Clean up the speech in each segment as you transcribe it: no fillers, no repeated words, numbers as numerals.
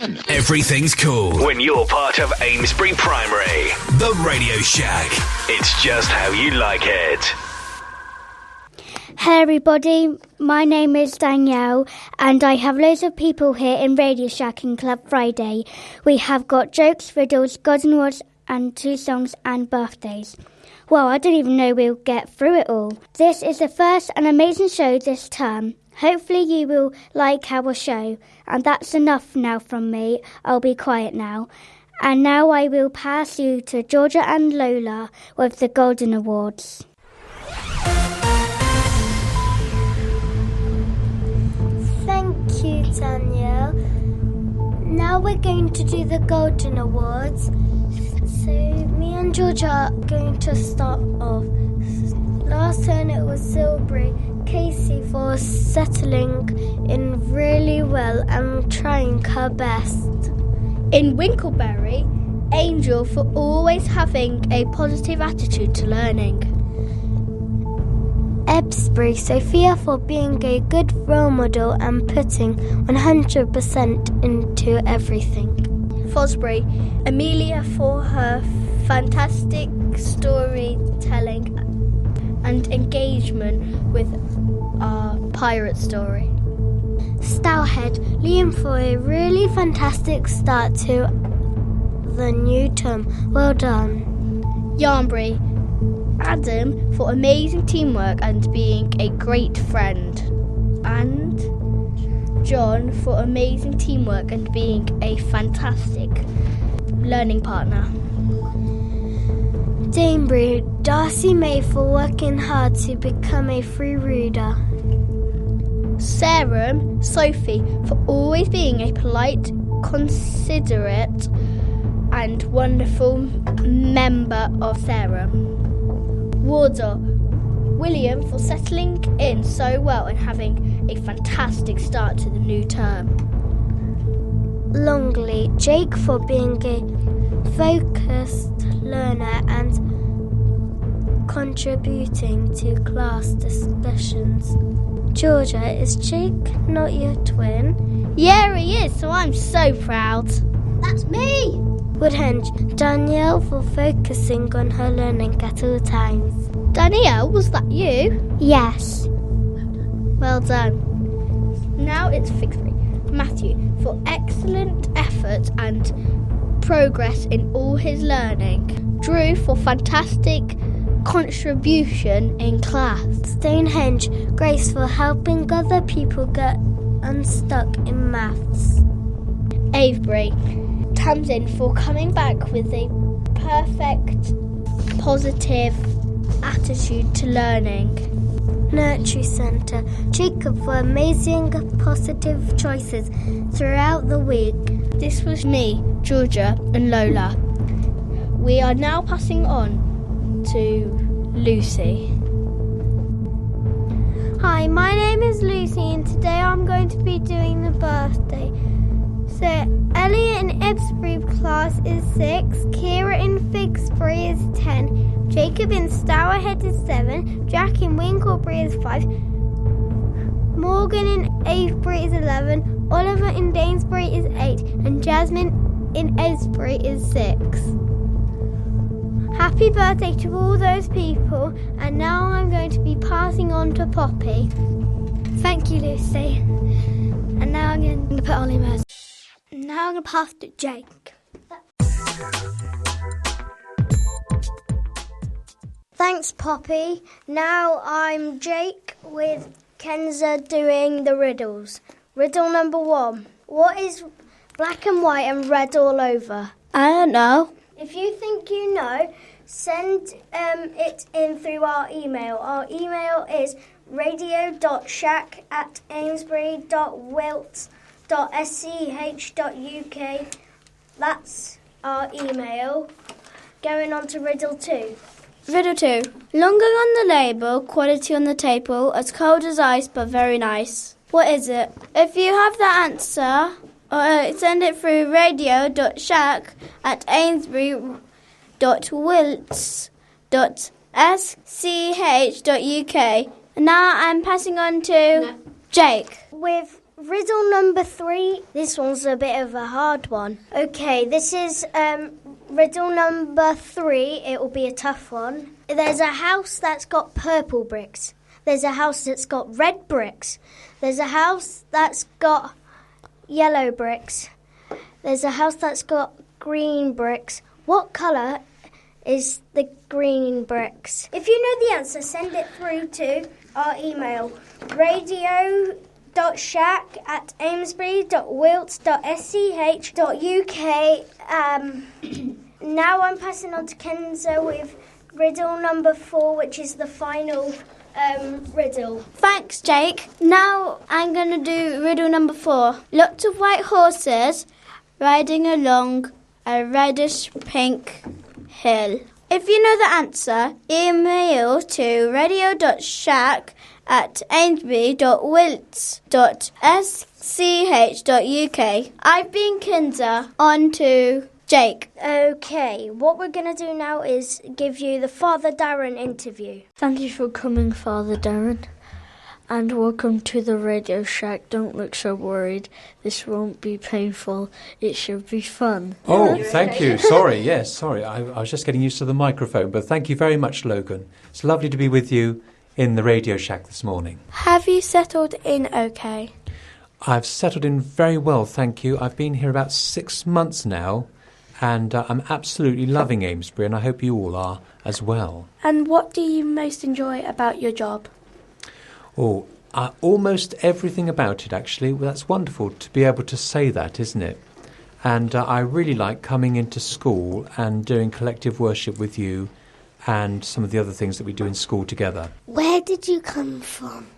Everything's cool when you're part of Amesbury Primary. The Radio Shack. It's just how you like it. Hello everybody, my name is Danielle and I have loads of people here in Radio Shack and Club Friday. We have got jokes, riddles, golden words and 2 songs and birthdays. Well, I didn't even know we'll get through it all. This is the first and amazing show this term. Hopefully you will like our show. And that's enough now from me. I'll be quiet now. And now I will pass you to Georgia and Lola with the Golden Awards. Thank you, Danielle. Now we're going to do the Golden Awards. So me and Georgia are going to start off. Last turn it was Silbury. Casey for settling in really well and trying her best. In Winkleberry, Angel for always having a positive attitude to learning. Amesbury, Sophia for being a good role model and putting 100% into everything. Fosbury, Amelia for her fantastic storytelling and engagement with our pirate story. Stowhead, Liam for a really fantastic start to the new term. Well done. Yarnbury, Adam for amazing teamwork and being a great friend. And John for amazing teamwork and being a fantastic learning partner. Danebury, Darcy May for working hard to become a free reader. Sarum, Sophie for always being a polite, considerate and wonderful member of Sarum. Wardour, William for settling in so well and having a fantastic start to the new term. Longley, Jake for being a focused learner and contributing to class discussions. Georgia, is Jake not your twin? Yeah, he is, so I'm so proud. That's me! Woodhenge, Danielle for focusing on her learning at all times. Danielle, was that you? Yes. Well done. Now it's Fixbury. Matthew for excellent effort and progress in all his learning. Drew for fantastic contribution in class. Stonehenge, Grace for helping other people get unstuck in maths. Avebury, Tamsin for coming back with a perfect, positive attitude to learning. Nursery Centre, Jacob for amazing positive choices throughout the week. This was me, Georgia and Lola. We are now passing on to Lucy. Hi, my name is Lucy and today I'm going to be doing the birthday. So Elliot in Amesbury class is 6, Kira in Fixbury is 10, Jacob in Stourhead is 7, Jack in Winklebury is 5, Morgan in Avebury is 11, Oliver in Danesbury is 8, and Jasmine in Amesbury is 6. Happy birthday to all those people, and now I'm going to be passing on to Poppy. Thank you, Lucy. And now I'm going to put Ollie Mers. Now I'm going to pass to Jake. Thanks, Poppy. Now I'm Jake with Kenza doing the riddles. Riddle number 1. What is black and white and red all over? I don't know. If you think you know, send it in through our email. Our email is radio.shack@amesbury.wilt.sch.uk. That's our email. Going on to riddle 2. Riddle 2. Longer on the label, quality on the table, as cold as ice but very nice. What is it? If you have the answer, send it through radio.shack@amesbury.wilts.sch.uk. Now I'm passing on to Jake. With riddle number 3. This one's a bit of a hard one. Okay, this is riddle number 3. It will be a tough one. There's a house that's got purple bricks. There's a house that's got red bricks. There's a house that's got yellow bricks. There's a house that's got green bricks. What colour is the green bricks? If you know the answer, send it through to our email, radio.shack@amesbury.wilts.sch.uk. Now I'm passing on to Kenza with riddle number 4, which is the final riddle. Thanks, Jake. Now I'm going to do riddle number 4. Lots of white horses riding along a reddish-pink hill. If you know the answer, email to radio.shack@amesbury.wilts.sch.uk. I've been Kinza. On to Jake. Okay, what we're going to do now is give you the Father Darren interview. Thank you for coming, Father Darren, and welcome to the Radio Shack. Don't look so worried. This won't be painful. It should be fun. Oh, thank you. Sorry. I was just getting used to the microphone, but thank you very much, Logan. It's lovely to be with you in the Radio Shack this morning. Have you settled in okay? I've settled in very well, thank you. I've been here about 6 months now, and I'm absolutely loving Amesbury, and I hope you all are as well. And what do you most enjoy about your job? Oh, almost everything about it, actually. Well, that's wonderful to be able to say that, isn't it? And I really like coming into school and doing collective worship with you and some of the other things that we do in school together. Where did you come from?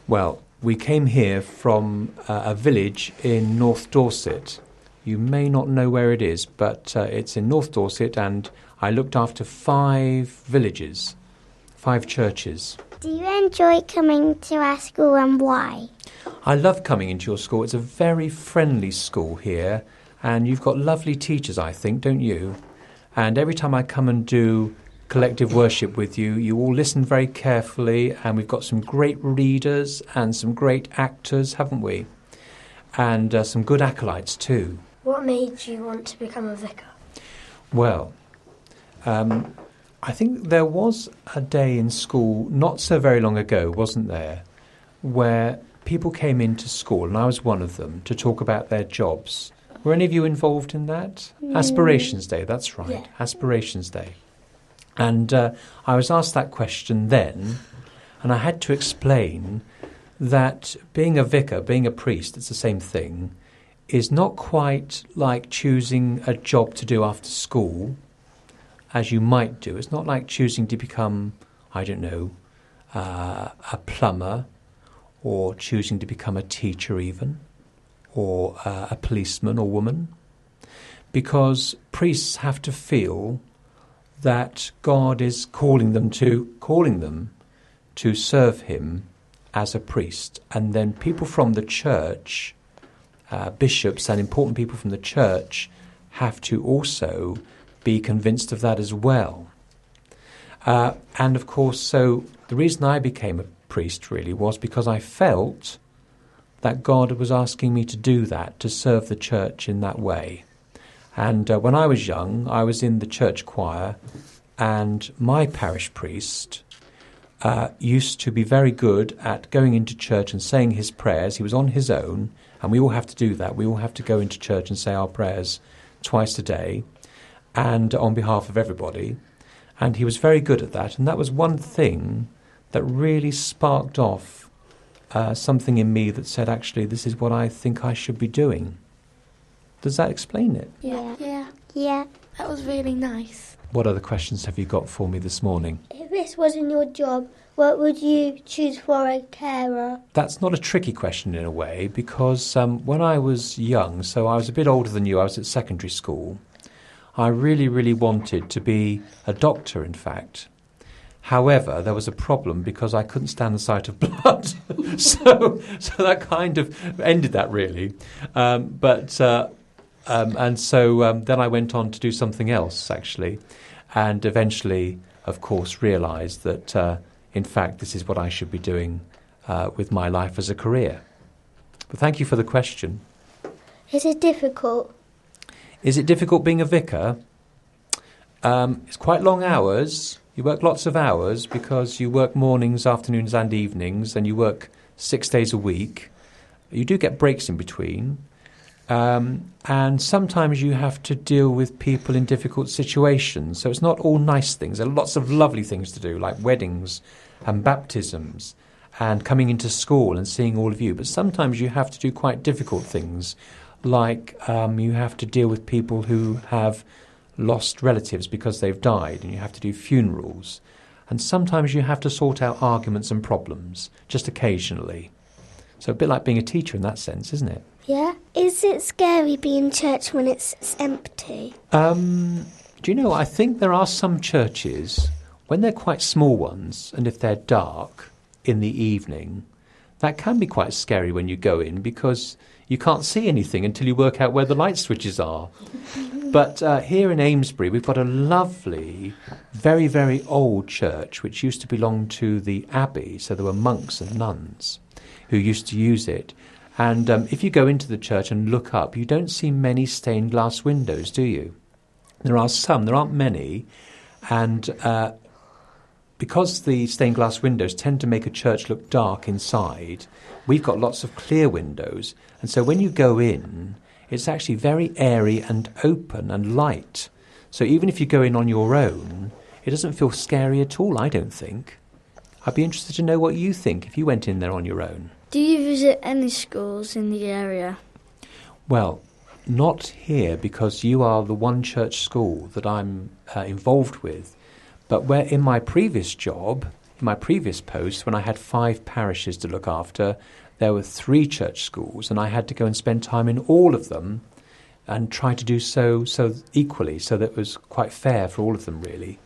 Well, we came here from a village in North Dorset. You may not know where it is, but it's in North Dorset, and I looked after 5 villages, 5 churches. Do you enjoy coming to our school, and why? I love coming into your school. It's a very friendly school here, and you've got lovely teachers, I think, don't you? And every time I come and do collective worship with you, you all listen very carefully, and we've got some great readers and some great actors, haven't we? And some good acolytes too. What made you want to become a vicar? Well, I think there was a day in school not so very long ago, wasn't there, where people came into school, and I was one of them, to talk about their jobs. Were any of you involved in that? Aspirations Day, that's right, yeah. Aspirations Day. And I was asked that question then, and I had to explain that being a vicar, being a priest, it's the same thing, is not quite like choosing a job to do after school, as you might do. It's not like choosing to become, I don't know, a plumber, or choosing to become a teacher even, or a policeman or woman. Because priests have to feel that God is calling them to serve him as a priest. And then people from the church, bishops and important people from the church, have to also be convinced of that as well. And of course, so the reason I became a priest really was because I felt that God was asking me to do that, to serve the church in that way. And when I was young, I was in the church choir, and my parish priest used to be very good at going into church and saying his prayers. He was on his own, and we all have to do that. We all have to go into church and say our prayers twice a day, and on behalf of everybody. And he was very good at that, and that was one thing that really sparked off something in me that said, actually, this is what I think I should be doing. Does that explain it? Yeah. That was really nice. What other questions have you got for me this morning? If this wasn't your job, what would you choose for a carer? That's not a tricky question in a way, because when I was young, so I was a bit older than you, I was at secondary school, I really, really wanted to be a doctor, in fact. However, there was a problem because I couldn't stand the sight of blood. so that kind of ended that, really. And so then I went on to do something else, actually, and eventually, of course, realised that, in fact, this is what I should be doing with my life as a career. But thank you for the question. Is it difficult? Is it difficult being a vicar? It's quite long hours. You work lots of hours because you work mornings, afternoons and evenings, and you work 6 days a week. You do get breaks in between. And sometimes you have to deal with people in difficult situations. So it's not all nice things. There are lots of lovely things to do, like weddings and baptisms and coming into school and seeing all of you. But sometimes you have to do quite difficult things, like you have to deal with people who have lost relatives because they've died, and you have to do funerals. And sometimes you have to sort out arguments and problems, just occasionally. So a bit like being a teacher in that sense, isn't it? Yeah. Is it scary being in church when it's empty? Do you know, I think there are some churches, when they're quite small ones, and if they're dark in the evening, that can be quite scary when you go in, because you can't see anything until you work out where the light switches are. But here in Amesbury, we've got a lovely, very, very old church, which used to belong to the abbey, so there were monks and nuns who used to use it. And if you go into the church and look up, you don't see many stained glass windows, do you? There are some, there aren't many. And because the stained glass windows tend to make a church look dark inside, we've got lots of clear windows. And so when you go in, it's actually very airy and open and light. So even if you go in on your own, it doesn't feel scary at all, I don't think. I'd be interested to know what you think if you went in there on your own. Do you visit any schools in the area? Well, not here, because you are the one church school that I'm involved with. But where in my previous job, in my previous post, when I had 5 parishes to look after, there were 3 church schools, and I had to go and spend time in all of them and try to do so equally, so that it was quite fair for all of them, really.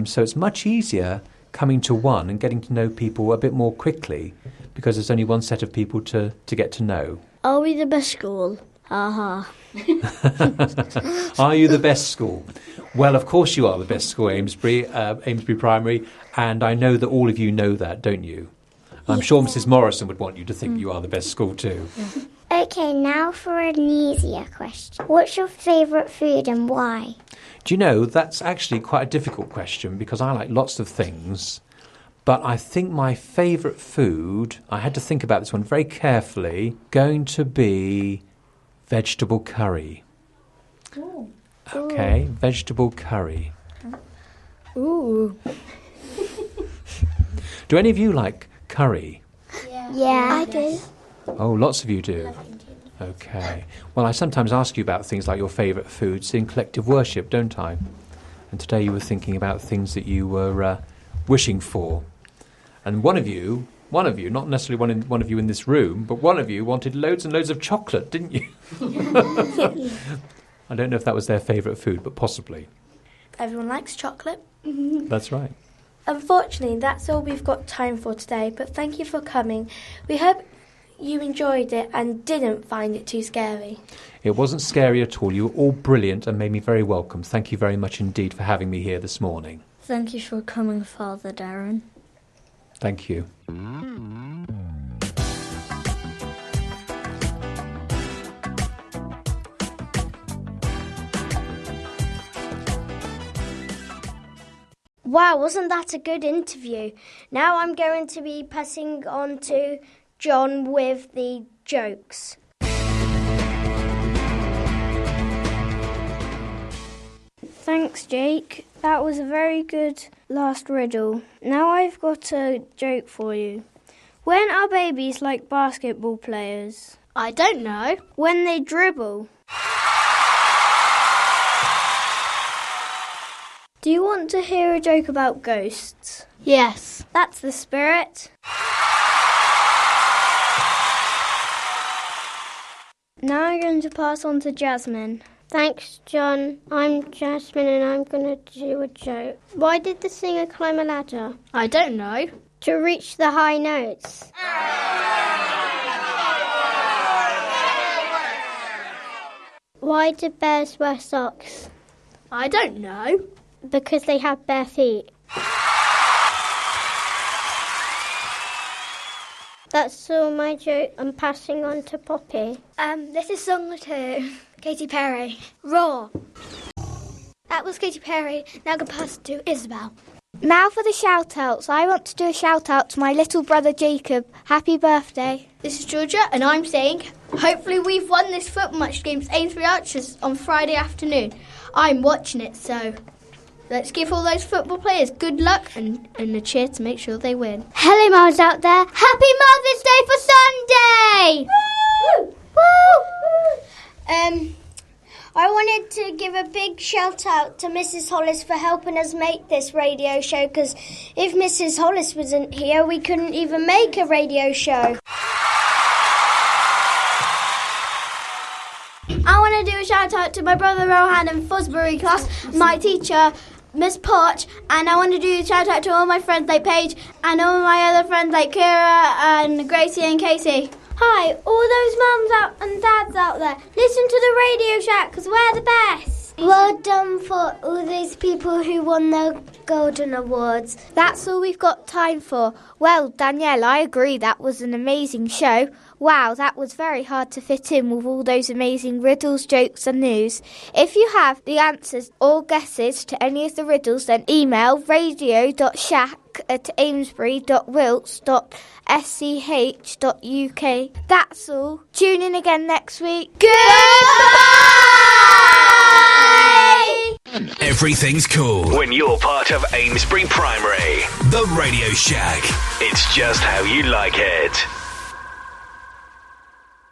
So it's much easier coming to one and getting to know people a bit more quickly, because there's only one set of people to get to know. Are we the best school? Ha Are you the best school? Well, of course you are the best school, Amesbury Primary, and I know that all of you know that, don't you? I'm sure Mrs. Morrison would want you to think you are the best school too. Okay, now for an easier question. What's your favourite food and why? Do you know, that's actually quite a difficult question, because I like lots of things. But I think my favourite food, I had to think about this one very carefully, going to be vegetable curry. Ooh. Okay, vegetable curry. Ooh. Do any of you like curry? Yeah, I do. Oh, lots of you do. Okay. Well, I sometimes ask you about things like your favourite foods in collective worship, don't I? And today you were thinking about things that you were wishing for. And one of you, not necessarily one of you in this room, but one of you wanted loads and loads of chocolate, didn't you? I don't know if that was their favourite food, but possibly. Everyone likes chocolate. That's right. Unfortunately, that's all we've got time for today, but thank you for coming. We hope you enjoyed it and didn't find it too scary. It wasn't scary at all. You were all brilliant and made me very welcome. Thank you very much indeed for having me here this morning. Thank you for coming, Father Darren. Thank you. Wow, wasn't that a good interview? Now I'm going to be passing on to John with the jokes. Thanks, Jake. That was a very good last riddle. Now I've got a joke for you. When are babies like basketball players? I don't know. When they dribble. Do you want to hear a joke about ghosts? Yes. That's the spirit. Now I'm going to pass on to Jasmine. Thanks, John. I'm Jasmine and I'm going to do a joke. Why did the singer climb a ladder? I don't know. To reach the high notes. Why do bears wear socks? I don't know. Because they have bare feet. That's all my joke. I'm passing on to Poppy. This is song 2. Katy Perry. Raw. That was Katy Perry. Now I'm going to pass to Isabel. Now for the shout-outs. I want to do a shout-out to my little brother Jacob. Happy birthday. This is Georgia, and I'm saying, hopefully we've won this football match against Amesbury Archers on Friday afternoon. I'm watching it, so let's give all those football players good luck and a cheer to make sure they win. Hello, mums out there. Happy Mother's Day for Sunday! Woo! Woo! I wanted to give a big shout out to Mrs. Hollis for helping us make this radio show, because if Mrs. Hollis wasn't here, we couldn't even make a radio show. I want to do a shout out to my brother Rohan in Fosbury class, my teacher Miss Potch, and I want to do a shout out to all my friends like Paige and all my other friends like Kira and Gracie and Casey. Hi, all those mums and dads out there, listen to the Radio Shack because we're the best. Well done for all those people who won the Golden Awards. That's all we've got time for. Well, Danielle, I agree, that was an amazing show. Wow, that was very hard to fit in with all those amazing riddles, jokes and news. If you have the answers or guesses to any of the riddles, then email radio.shack@amesbury.wilts.sch.uk. That's all. Tune in again next week. Goodbye! Everything's cool when you're part of Amesbury Primary. The Radio Shack. It's just how you like it.